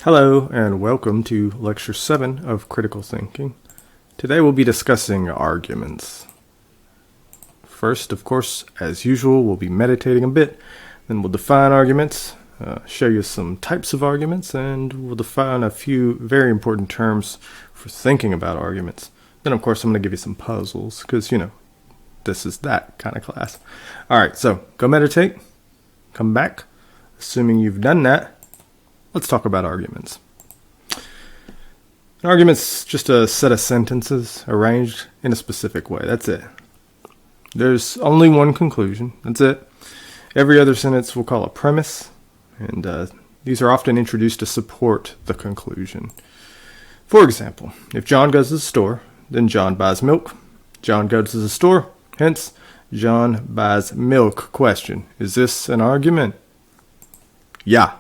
Hello and welcome to Lecture 7 of Critical Thinking. Today we'll be discussing arguments. First, of course, as usual, we'll be meditating a bit, then we'll define arguments, show you some types of arguments, and we'll define a few very important terms for thinking about arguments. Then, of course, I'm going to give you some puzzles, because, this is that kind of class. Alright, so go meditate, come back. Assuming you've done that, let's talk about arguments. An argument's just a set of sentences arranged in a specific way. That's it. There's only one conclusion. That's it. Every other sentence we'll call a premise, and these are often introduced to support the conclusion. For example, if John goes to the store, then John buys milk. John goes to the store, hence, John buys milk. Question: is this an argument? Yeah.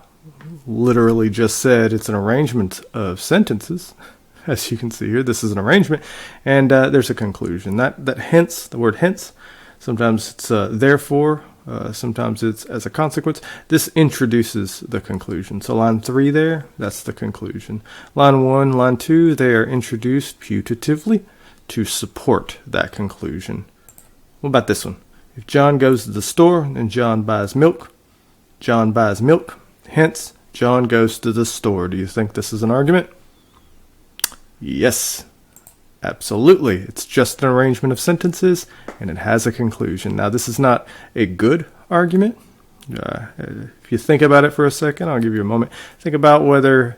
Literally just said it's an arrangement of sentences. As you can see here, this is an arrangement, and there's a conclusion. That hence, the word hence, sometimes it's therefore, sometimes it's as a consequence. This introduces the conclusion. So line 3 there, that's the conclusion. Line 1, line 2, they are introduced putatively to support that conclusion. What about this one? If John goes to the store and John buys milk, John buys milk, hence, John goes to the store. Do you think this is an argument? Yes, absolutely. It's just an arrangement of sentences, and it has a conclusion. Now, this is not a good argument. If you think about it for a second, I'll give you a moment. Think about whether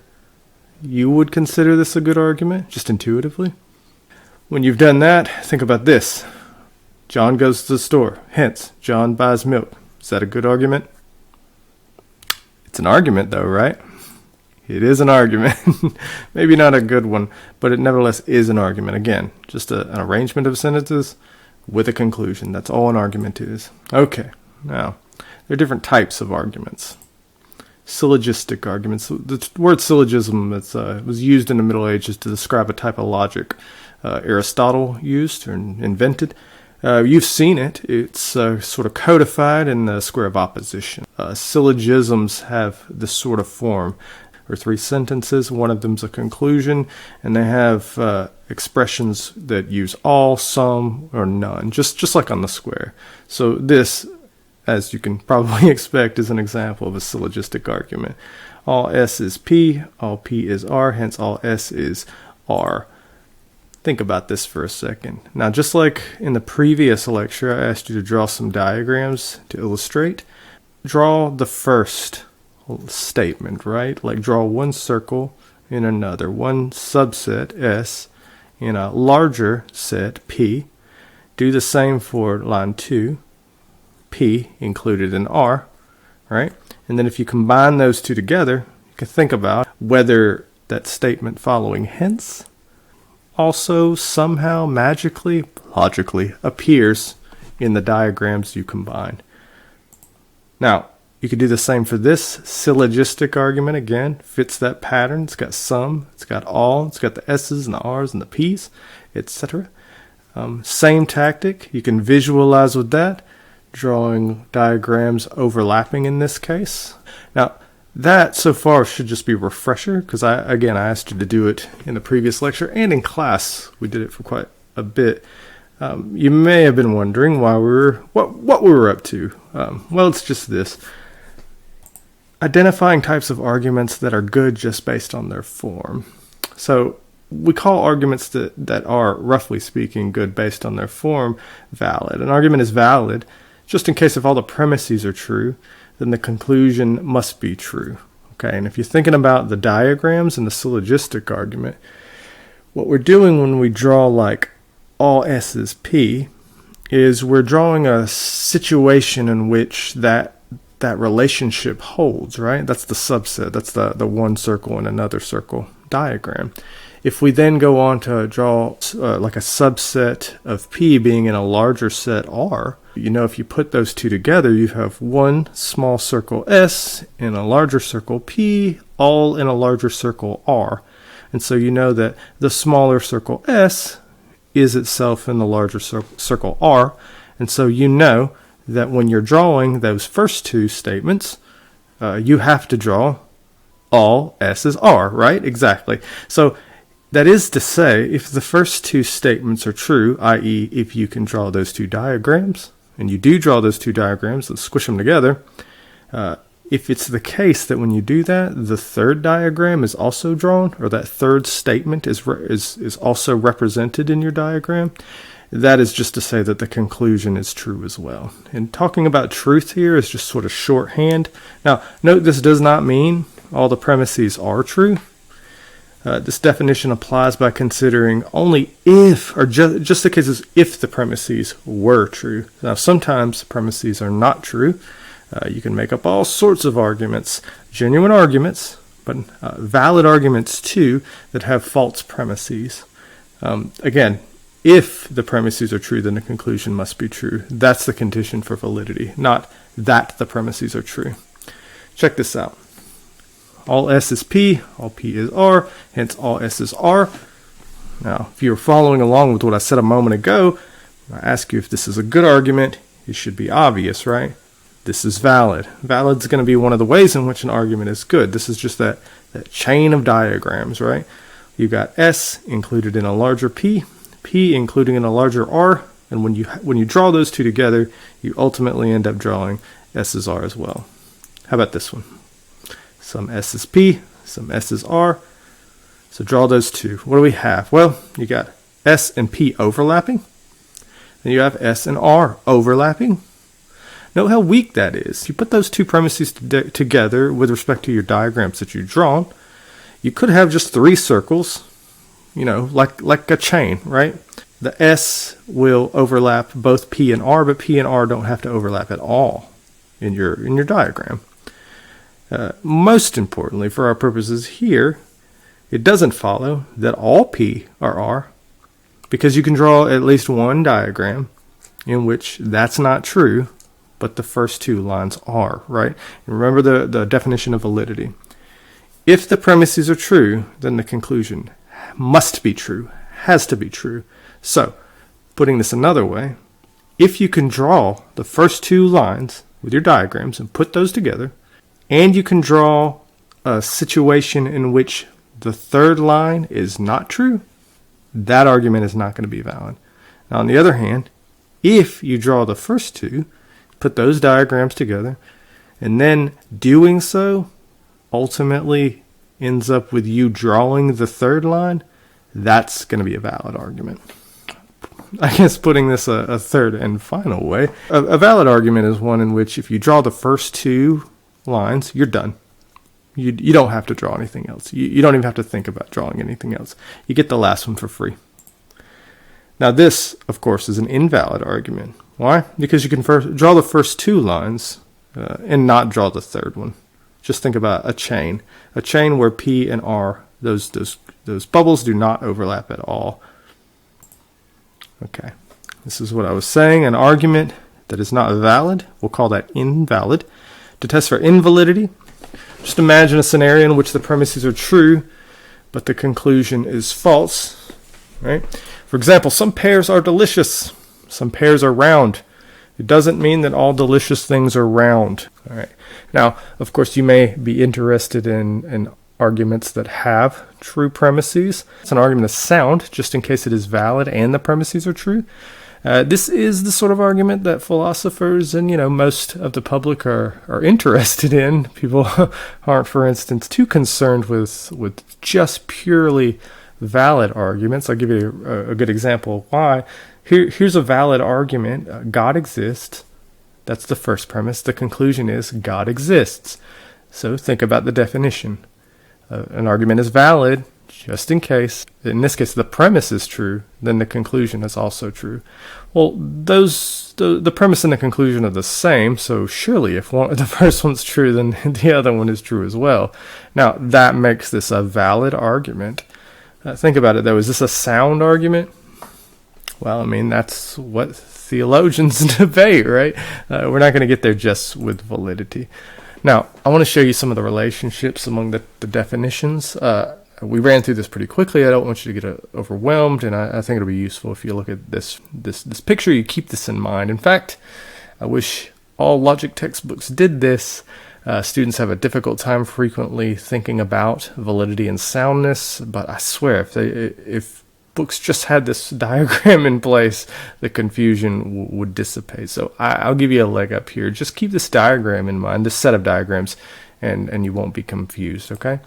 you would consider this a good argument, just intuitively. When you've done that, think about this. John goes to the store, hence, John buys milk. Is that a good argument? It's an argument, though, right? It is an argument. Maybe not a good one, but it nevertheless is an argument. Again, just an arrangement of sentences with a conclusion. That's all an argument is. Okay, now, there are different types of arguments. Syllogistic arguments. The word syllogism was used in the Middle Ages to describe a type of logic Aristotle used or invented. You've seen it. It's sort of codified in the square of opposition. Syllogisms have this sort of form. There are 3 sentences. One of them's a conclusion, and they have expressions that use all, some, or none, just like on the square. So this, as you can probably expect, is an example of a syllogistic argument. All S is P, all P is R, hence all S is R. Think about this for a second. Now, just like in the previous lecture, I asked you to draw some diagrams to illustrate. Draw the first statement, right? Like draw one circle in another, one subset, S, in a larger set, P. Do the same for line 2, P included in R, right? And then if you combine those two together, you can think about whether that statement following hence also somehow magically, logically, appears in the diagrams you combine. Now, you could do the same for this syllogistic argument. Again, fits that pattern. It's got some, it's got all, it's got the S's and the R's and the P's, etc. Same tactic. You can visualize with that, drawing diagrams overlapping in this case. Now, that so far should just be a refresher, because I asked you to do it in the previous lecture, and in class we did it for quite a bit. You may have been wondering why what we were up to. Well, it's just this. Identifying types of arguments that are good just based on their form. So we call arguments that are, roughly speaking, good based on their form valid. An argument is valid just in case if all the premises are true, then the conclusion must be true. Okay, and if you're thinking about the diagrams in the syllogistic argument, what we're doing when we draw like all S is P is we're drawing a situation in which that relationship holds, right? That's the subset. That's the one circle in another circle diagram. If we then go on to draw like a subset of P being in a larger set R, if you put those two together, you have one small circle S in a larger circle P, all in a larger circle R. And so you know that the smaller circle S is itself in the larger circle R. And so you know that when you're drawing those first two statements, you have to draw all S's are, right? Exactly. So that is to say, if the first two statements are true, i.e. if you can draw those two diagrams, and you do draw those two diagrams, let's squish them together, if it's the case that when you do that, the third diagram is also drawn, or that third statement is also represented in your diagram, that is just to say that the conclusion is true as well. And talking about truth here is just sort of shorthand. Now, note this does not mean all the premises are true. This definition applies by considering only if, or just the cases if the premises were true. Now, sometimes premises are not true. You can make up all sorts of arguments, genuine arguments, but valid arguments too, that have false premises. Again, if the premises are true, then the conclusion must be true. That's the condition for validity, not that the premises are true. Check this out. All S is P, all P is R, hence all S is R. Now, if you're following along with what I said a moment ago, I ask you if this is a good argument, it should be obvious, right? This is valid. Valid is going to be one of the ways in which an argument is good. This is just that chain of diagrams, right? You've got S included in a larger P, P including in a larger R, and when you draw those two together, you ultimately end up drawing S is R as well. How about this one? Some S is P, some S is R. So draw those two. What do we have? Well, you got S and P overlapping. Then you have S and R overlapping. Note how weak that is. You put those two premises together with respect to your diagrams that you've drawn. You could have just three circles, like a chain, right? The S will overlap both P and R, but P and R don't have to overlap at all in your diagram. Most importantly, for our purposes here, it doesn't follow that all P are R, because you can draw at least one diagram in which that's not true, but the first two lines are, right? And remember the definition of validity. If the premises are true, then the conclusion must be true, has to be true. So, putting this another way, if you can draw the first two lines with your diagrams and put those together, and you can draw a situation in which the third line is not true, that argument is not going to be valid. Now, on the other hand, if you draw the first two, put those diagrams together, and then doing so ultimately ends up with you drawing the third line, that's going to be a valid argument. I guess putting this a third and final way, a valid argument is one in which if you draw the first two lines, you're done. You don't have to draw anything else. You don't even have to think about drawing anything else. You get the last one for free. Now this, of course, is an invalid argument. Why? Because you can draw the first two lines and not draw the third one. Just think about a chain where P and R, those bubbles do not overlap at all. Okay, this is what I was saying. An argument that is not valid, we'll call that invalid. To test for invalidity, just imagine a scenario in which the premises are true, but the conclusion is false. Right? For example, some pears are delicious. Some pears are round. It doesn't mean that all delicious things are round. All right. Now, of course, you may be interested in arguments that have true premises. It's an argument of sound, just in case it is valid and the premises are true. This is the sort of argument that philosophers and most of the public are interested in. People aren't, for instance, too concerned with just purely valid arguments. I'll give you a good example of why. Here's a valid argument. God exists. That's the first premise. The conclusion is God exists. So think about the definition. An argument is valid just in case. In this case, the premise is true, then the conclusion is also true. Well, the premise and the conclusion are the same, so surely if the first one's true, then the other one is true as well. Now, that makes this a valid argument. Think about it, though. Is this a sound argument? Well, I mean, that's what theologians debate, right? We're not going to get there just with validity. Now, I want to show you some of the relationships among the definitions. We ran through this pretty quickly. I don't want you to get overwhelmed, and I think it'll be useful if you look at this picture, you keep this in mind. In fact, I wish all logic textbooks did this. Students have a difficult time frequently thinking about validity and soundness, but I swear, if books just had this diagram in place, the confusion would dissipate. So I'll give you a leg up here. Just keep this diagram in mind, this set of diagrams, and you won't be confused, okay?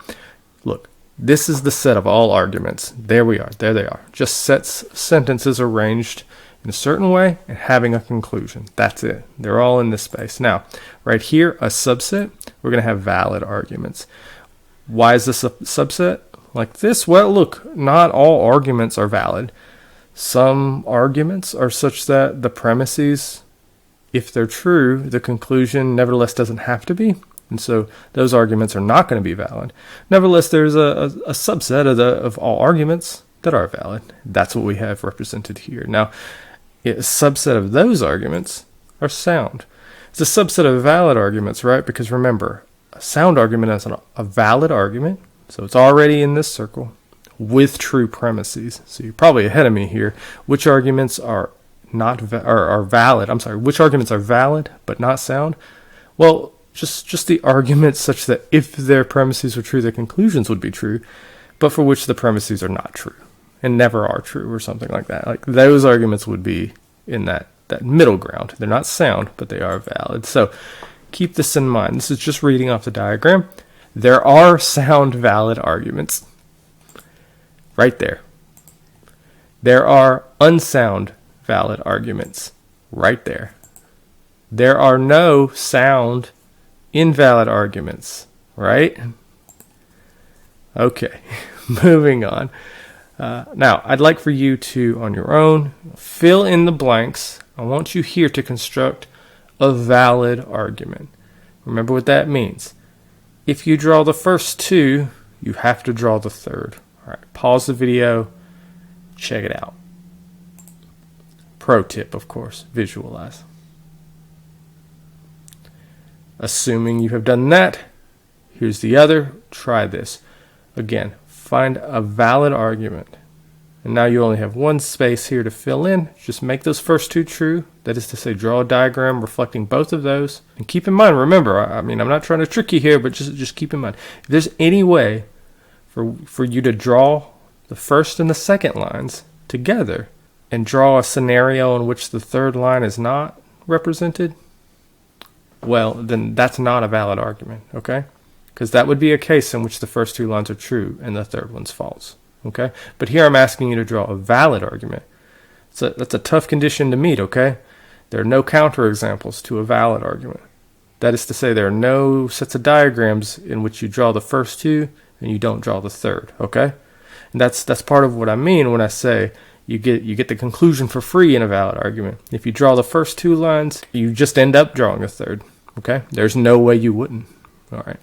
Look, this is the set of all arguments. There we are. There they are. Just sentences arranged in a certain way and having a conclusion. That's it. They're all in this space. Now, right here, a subset, we're going to have valid arguments. Why is this a subset like this? Well, look, not all arguments are valid. Some arguments are such that the premises, if they're true, the conclusion nevertheless doesn't have to be. And so those arguments are not going to be valid. Nevertheless, there's a subset of all arguments that are valid. That's what we have represented here. Now, a subset of those arguments are sound. It's a subset of valid arguments, right? Because remember, a sound argument is a valid argument, so it's already in this circle with true premises. So you're probably ahead of me here. Which arguments are valid? I'm sorry. Which arguments are valid but not sound? Well, just the arguments such that if their premises were true, their conclusions would be true, but for which the premises are not true and never are true, or something like that. Like those arguments would be in that middle ground. They're not sound, but they are valid. So keep this in mind. This is just reading off the diagram. There are sound, valid arguments right there. There are unsound, valid arguments right there. There are no sound, invalid arguments, right? Okay, moving on. Now, I'd like for you to, on your own, fill in the blanks. I want you here to construct a valid argument. Remember what that means. If you draw the first two, you have to draw the third. All right, pause the video, check it out. Pro tip, of course, visualize. Assuming you have done that, here's the other. Try this. Again, find a valid argument. And now you only have one space here to fill in. Just make those first two true. That is to say, draw a diagram reflecting both of those. And keep in mind, remember, I'm not trying to trick you here, but just keep in mind, if there's any way for you to draw the first and the second lines together and draw a scenario in which the third line is not represented, well, then that's not a valid argument, okay? Because that would be a case in which the first two lines are true and the third one's false, okay? But here I'm asking you to draw a valid argument. So that's a tough condition to meet, okay? There are no counterexamples to a valid argument. That is to say, there are no sets of diagrams in which you draw the first two and you don't draw the third, okay? And that's part of what I mean when I say you get the conclusion for free in a valid argument. If you draw the first two lines, you just end up drawing a third, okay? There's no way you wouldn't. All right.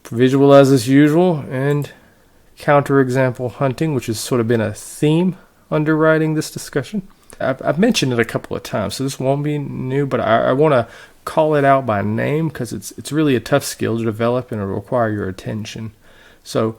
Visualize as usual, and counterexample hunting, which has sort of been a theme underwriting this discussion. I've mentioned it a couple of times, so this won't be new, but I want to call it out by name because it's really a tough skill to develop and it'll require your attention. So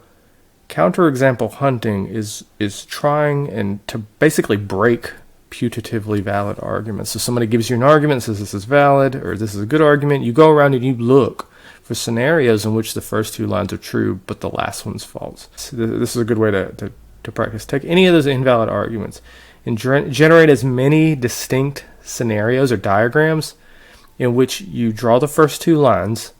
counterexample hunting is trying and to basically break putatively valid arguments. So somebody gives you an argument, says this is valid or this is a good argument. You go around and you look for scenarios in which the first two lines are true, but the last one's false. So this is a good way to practice. Take any of those invalid arguments and generate as many distinct scenarios or diagrams in which you draw the first two lines,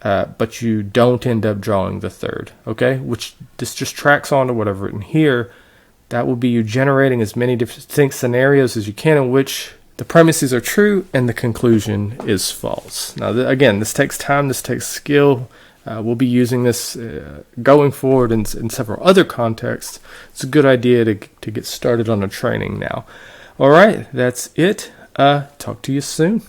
but you don't end up drawing the third, okay? Which this just tracks on to what I've written here. That will be you generating as many distinct scenarios as you can in which the premises are true and the conclusion is false. Now, again, this takes time, this takes skill. We'll be using this going forward in several other contexts. It's a good idea to get started on a training now. All right, that's it. Talk to you soon.